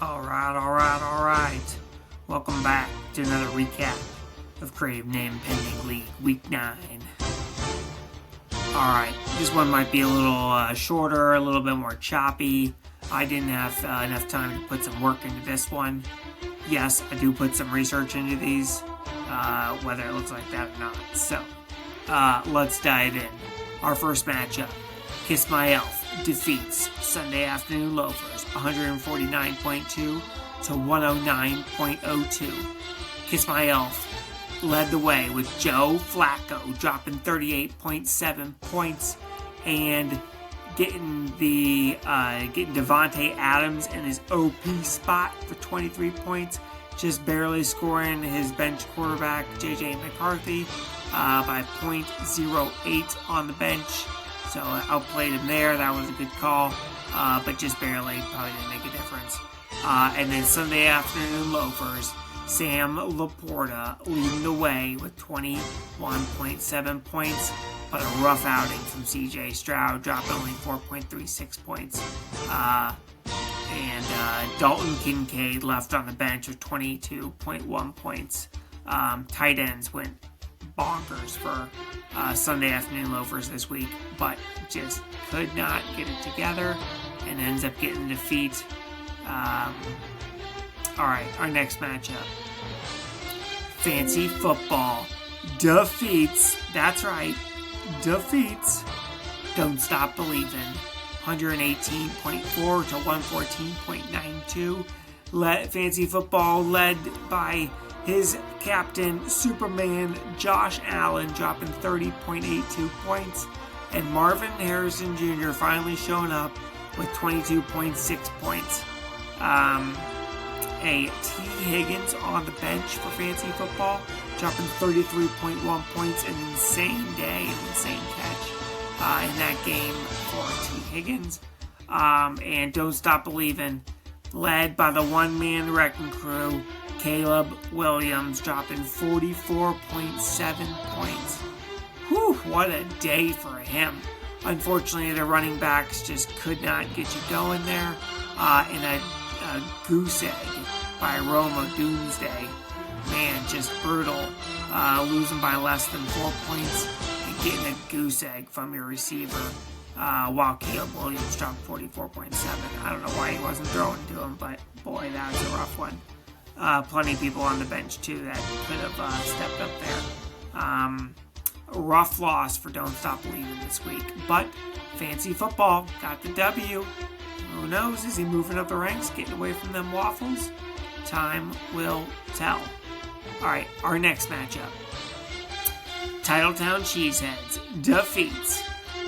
Alright. Welcome back to another recap of Creative Name Pending League Week 9. Alright, this one might be a little shorter, a little bit more choppy. I didn't have enough time to put some work into this one. Yes, I do put some research into these, whether it looks like that or not. So, let's dive in. Our first matchup, Kiss My Elf defeats Sunday Afternoon Loafers 149.2 to 109.02. Kiss My Elf led the way with Joe Flacco dropping 38.7 points and getting Devontae Adams in his OP spot for 23 points, just barely scoring his bench quarterback JJ McCarthy by .08 on the bench. So I outplayed him there. That was a good call, but just barely. Probably didn't make a difference. And then Sunday Afternoon Loafers, Sam Laporta leading the way with 21.7 points, but a rough outing from CJ Stroud, dropping only 4.36 points. And Dalton Kincaid left on the bench with 22.1 points. Tight ends went bonkers for Sunday Afternoon Loafers this week, but just could not get it together and ends up getting a defeat. Alright, our next matchup. Fancy Football defeats, that's right, defeats Don't Stop Believin', 118.4 to 114.92. Fancy Football led by his captain, Superman Josh Allen, dropping 30.82 points, and Marvin Harrison Jr. finally showing up with 22.6 points. A T. Higgins on the bench for Fancy Football, dropping 33.1 points. An insane day, an insane catch in that game for T. Higgins. And Don't Stop Believin', led by the one-man wrecking crew, Caleb Williams, dropping 44.7 points. Whew, what a day for him. Unfortunately, the running backs just could not get you going there. And a goose egg by Roma Doomsday. Man, just brutal. Losing by less than 4 points and getting a goose egg from your receiver. While Caleb Williams dropped 44.7. I don't know why he wasn't throwing to him, but boy, that was a rough one. Plenty of people on the bench, too, that could have stepped up there. A rough loss for Don't Stop Believin' this week, but Fancy Football got the W. Who knows? Is he moving up the ranks, getting away from them waffles? Time will tell. Alright, our next matchup. Titletown Cheeseheads defeats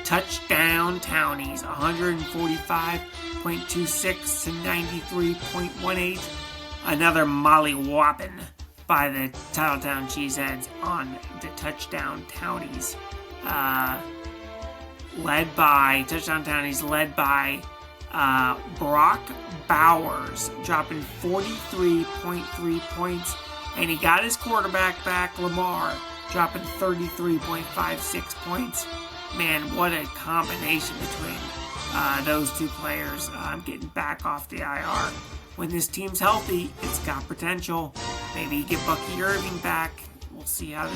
Touchdown Townies 145.26 to 93.18. Another molly-whopping by the Titletown Cheeseheads on the Touchdown Townies. Touchdown Townies led by Brock Bowers, dropping 43.3 points. And he got his quarterback back, Lamar, dropping 33.56 points. Man, what a combination between those two players getting back off the IR. When this team's healthy, it's got potential. Maybe you get Bucky Irving back. We'll see how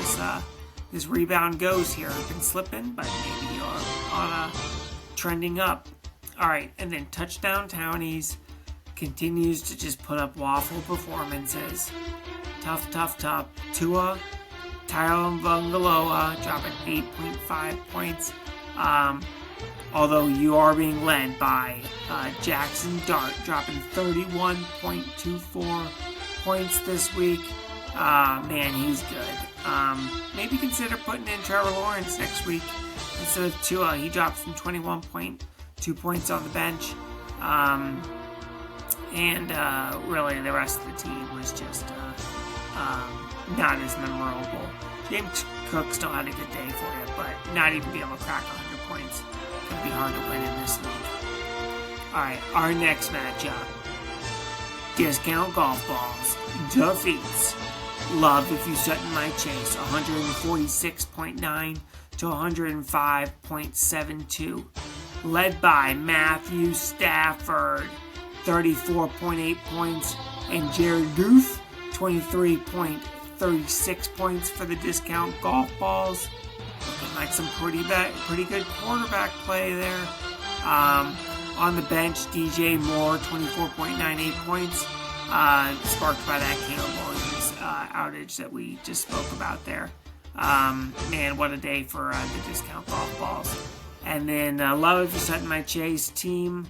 this rebound goes here. I've been slipping, but maybe you're on trending up. All right, and then Touchdown Townies continues to just put up waffle performances. Tough. Tua Tagovailoa dropping 8.5 points. Although you are being led by Jackson Dart, dropping 31.24 points this week. Man, he's good. Maybe consider putting in Trevor Lawrence next week instead of Tua. He dropped from 21.2 points on the bench. Really the rest of the team was just not as memorable. James Cook still had a good day for you, but not even be able to crack 100 points. Could be hard to win in this league. Alright, our next matchup. Discount Golf Balls defeats Love If You Sat in My Chase 146.9 to 105.72. Led by Matthew Stafford. 34.8 points, and Jared Goof, 23.36 points for the discount golf balls. Looking like some pretty good quarterback play there. On the bench, DJ Moore, 24.98 points, sparked by that Caleb Williams outage that we just spoke about there. Man, what a day for the discount golf balls. And then love if you're setting my Chase team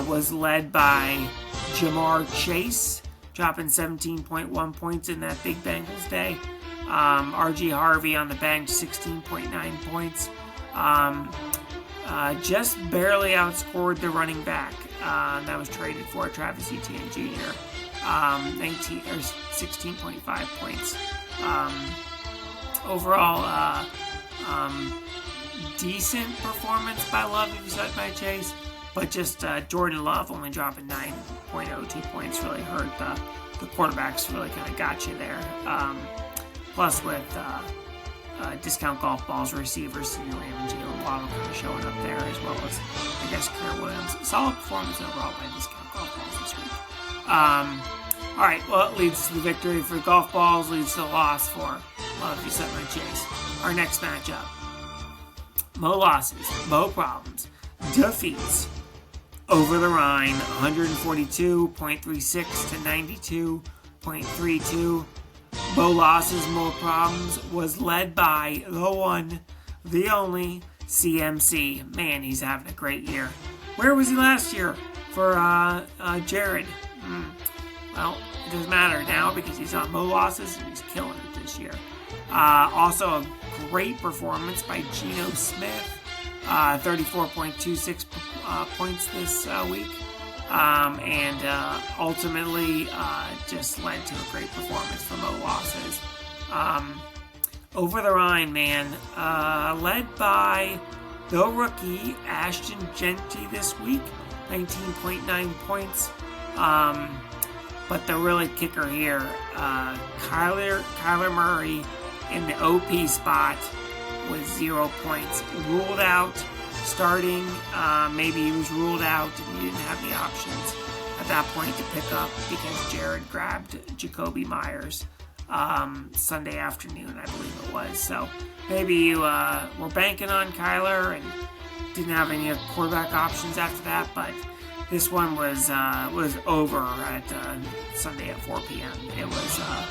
was led by Jamar Chase, dropping 17.1 points in that big Bengals day. RG Harvey on the bench, 16.9 points. Just barely outscored the running back that was traded for Travis Etienne Jr. 16.5 points. Overall, decent performance by Love if you set by Chase, but just Jordan Love only dropping 9.02 points really hurt the quarterbacks. Really kind of got you there. Plus with discount golf balls receivers, CeeDee Lamb and Jalen Waddle kind of showing up there, as well as I guess Kerr Williams. Solid performance overall by discount golf balls this week. All right, well, it leads to the victory for golf balls, leads to the loss for Love if you set my Chase. Our next matchup: Mo losses, Mo problems, defeats Over the Rhine, 142.36 to 92.32. Mo losses, Mo problems was led by the one, the only CMC. Man, he's having a great year. Where was he last year for Jared? Well, it doesn't matter now because he's on Mo losses and he's killing it this year. Also, a great performance by Geno Smith, 34.26 points this week. And ultimately just led to a great performance for Mo losses. Over the Rhine, man, led by the rookie Ashton Genty this week, 19.9 points. But the really kicker here, Kyler Murray in the OP spot with 0 points. Ruled out starting. Maybe he was ruled out and he didn't have the options at that point to pick up because Jared grabbed Jacoby Myers Sunday afternoon, I believe it was. So maybe you were banking on Kyler and didn't have any quarterback options after that, but this one was over at Sunday at 4 p.m. It was a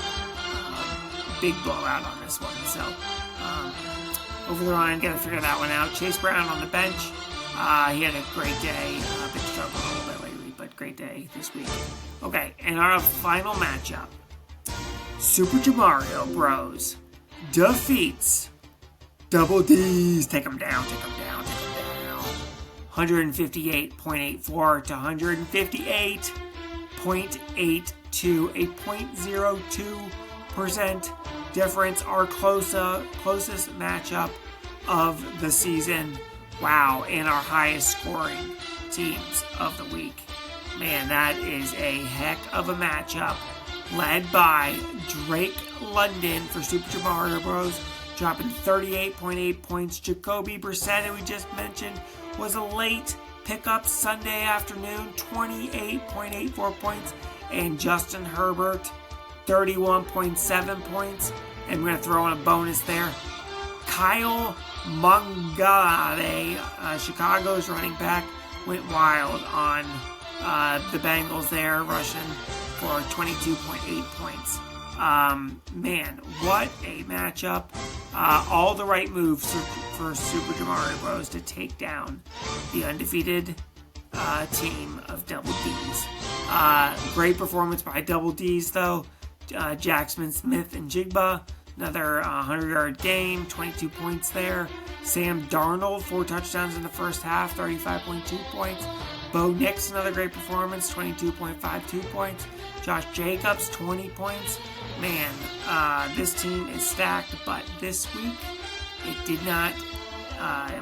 big blowout on this one. So Over the Rhine, got to figure that one out. Chase Brown on the bench. He had a great day. Been struggling a little bit lately, but great day this week. Okay, and our final matchup: Super Jamario Bros defeats Double D's. Take them down. 158.84 to 158.82, a 0.02% difference. Our closest matchup of the season. Wow, and our highest scoring teams of the week. Man, that is a heck of a matchup. Led by Drake London for Super Mario Bros. Dropping 38.8 points. Jacoby Brissett, who we just mentioned, was a late pickup Sunday afternoon, 28.84 points. And Justin Herbert, 31.7 points. And we're going to throw in a bonus there. Kyle Mangale, Chicago's running back, went wild on the Bengals there, rushing for 22.8 points. Man, what a matchup. All the right moves for Super Mario Bros. To take down the undefeated team of Double D's. Great performance by Double D's, though. Jackson Smith and Jigba, another 100-yard game, 22 points there. Sam Darnold, 4 touchdowns in the first half, 35.2 points. Bo Nix, another great performance, 22.52 points. Josh Jacobs, 20 points. Man, this team is stacked, but this week it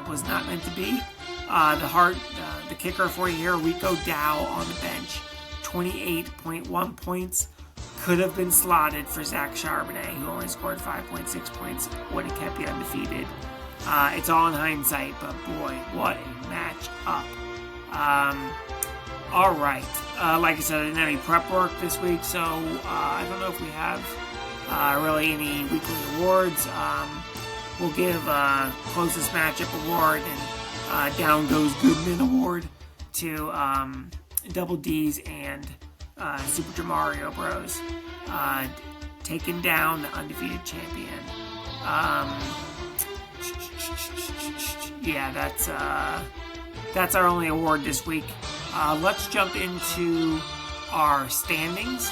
was not meant to be. The kicker for you here, Rico Dow on the bench, 28.1 points. Could have been slotted for Zach Charbonnet, who only scored 5.6 points. Would have kept you undefeated. It's all in hindsight, but boy, what a match up. All right. Like I said, I didn't have any prep work this week, so I don't know if we have really any weekly awards. We'll give closest matchup award and Down Goes Goodman award to Double D's and Super Mario Bros. Taking down the undefeated champion. Yeah, that's our only award this week. Let's jump into our standings.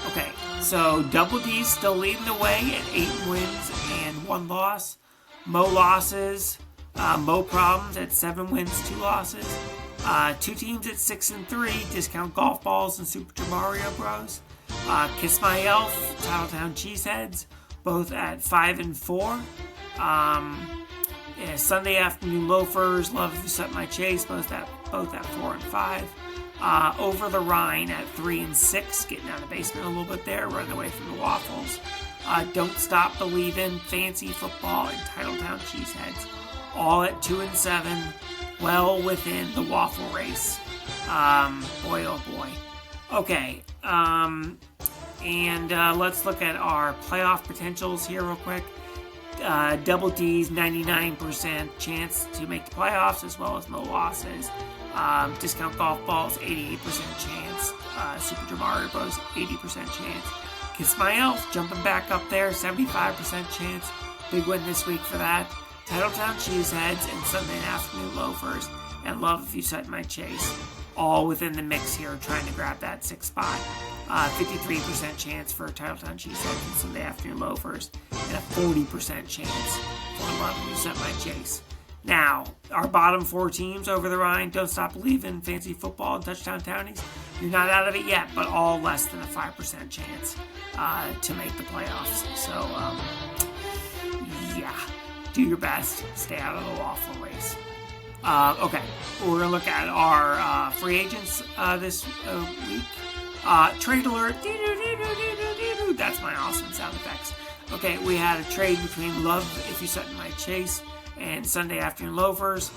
Okay, so Double D's still leading the way at 8 wins and 1 loss. Mo losses, Mo Problems at 7 wins, 2 losses. 2 teams at 6 and 3, Discount Golf Balls and Super Mario Bros. Kiss My Elf, Titletown Cheeseheads, both at 5 and 4. Sunday Afternoon Loafers, Love If You Set My Chase, both at 4 and 5. Over the Rhine at 3 and 6, getting out of the basement a little bit there, running away from the Waffles. Don't Stop Believin', Fancy Football, and Titletown Cheeseheads, all at 2 and 7, well within the waffle race. Boy, oh boy. Okay, and let's look at our playoff potentials here real quick. Double D's 99% chance to make the playoffs, as well as no losses. Discount Golf Balls 88% chance. Super Mario Bros 80% chance. Kiss My Elf jumping back up there, 75% chance. Big win this week for that. Titletown Cheeseheads and Sunday Afternoon Loafers and Love If You Set My Chase, all within the mix here, trying to grab that 6th spot. 53% chance for Titletown Cheeseheads and Sunday Afternoon Loafers, and a 40% chance for Love If You Set My Chase. Now, our bottom 4 teams over the Rhine, Don't Stop Believin', Fancy Football, and Touchdown Townies, you're not out of it yet, but all less than a 5% chance to make the playoffs. So, yeah, do your best, stay out of the waffle race. Okay, we're going to look at our free agents this week. Trade alert, that's my awesome sound effects. Okay, we had a trade between Love If You Set My Chase and Sunday Afternoon Loafers,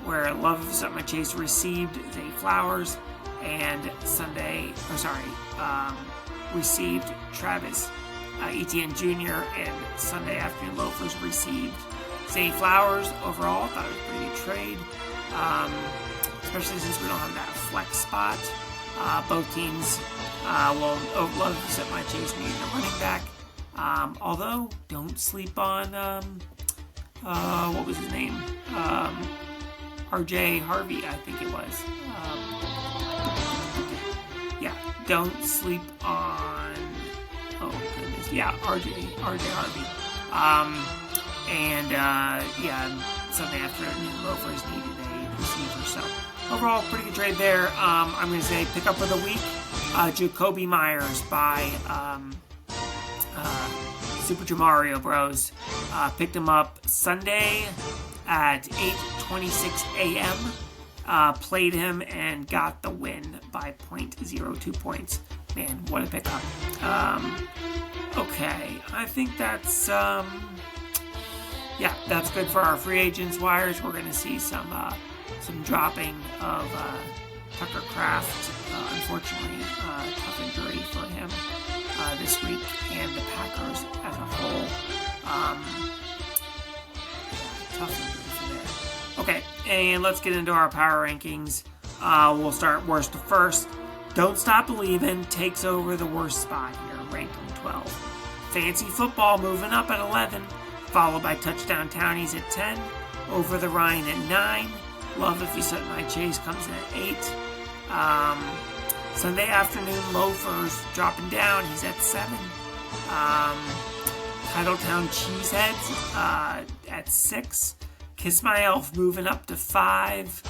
where Love If You Set My Chase received Zay Flowers, and received Travis Etienne Jr., and Sunday Afternoon Loafers received Zay Flowers. Overall, I thought it was a pretty good trade, especially since we don't have that flex spot. Both teams will Love If You Set My Chase needing a running back. Although, don't sleep on, what was his name? RJ Harvey, I think it was. Yeah, don't sleep on, oh goodness, yeah, RJ Harvey. Sunday Afternoon Loafers needed a receiver, so overall, pretty good trade there. I'm going to say pick up for the week, Jacoby Myers by Super Mario Bros. Picked him up Sunday at 8:26 a.m. Played him and got the win by 0.02 points. Man, what a pickup. Okay, I think that's that's good for our free agents wires. We're going to see some dropping of Tucker Kraft. Unfortunately, tough injury for him this week, and the Packers as a whole. Tough injury for there. Okay, and let's get into our power rankings. We'll start worst to first. Don't Stop Believin' takes over the worst spot here, ranking 12. Fancy Football moving up at 11, followed by Touchdown Townies at 10, Over the Rhine at 9, Love If You Set My Chase comes in at 8, Sunday Afternoon Loafers dropping down, he's at 7, Titletown Cheeseheads at 6, Kiss My Elf moving up to 5,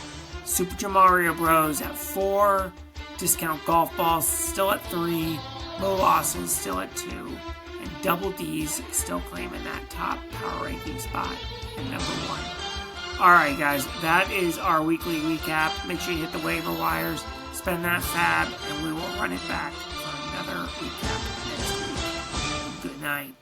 Super Mario Bros. At 4, Discount Golf Balls still at 3, Low Losses still at 2, and Double D's still claiming that top power ranking spot at number 1. Alright guys, that is our weekly recap. Make sure you hit the waiver wires, spend that fab, and we will run it back for another recap next week. Good night.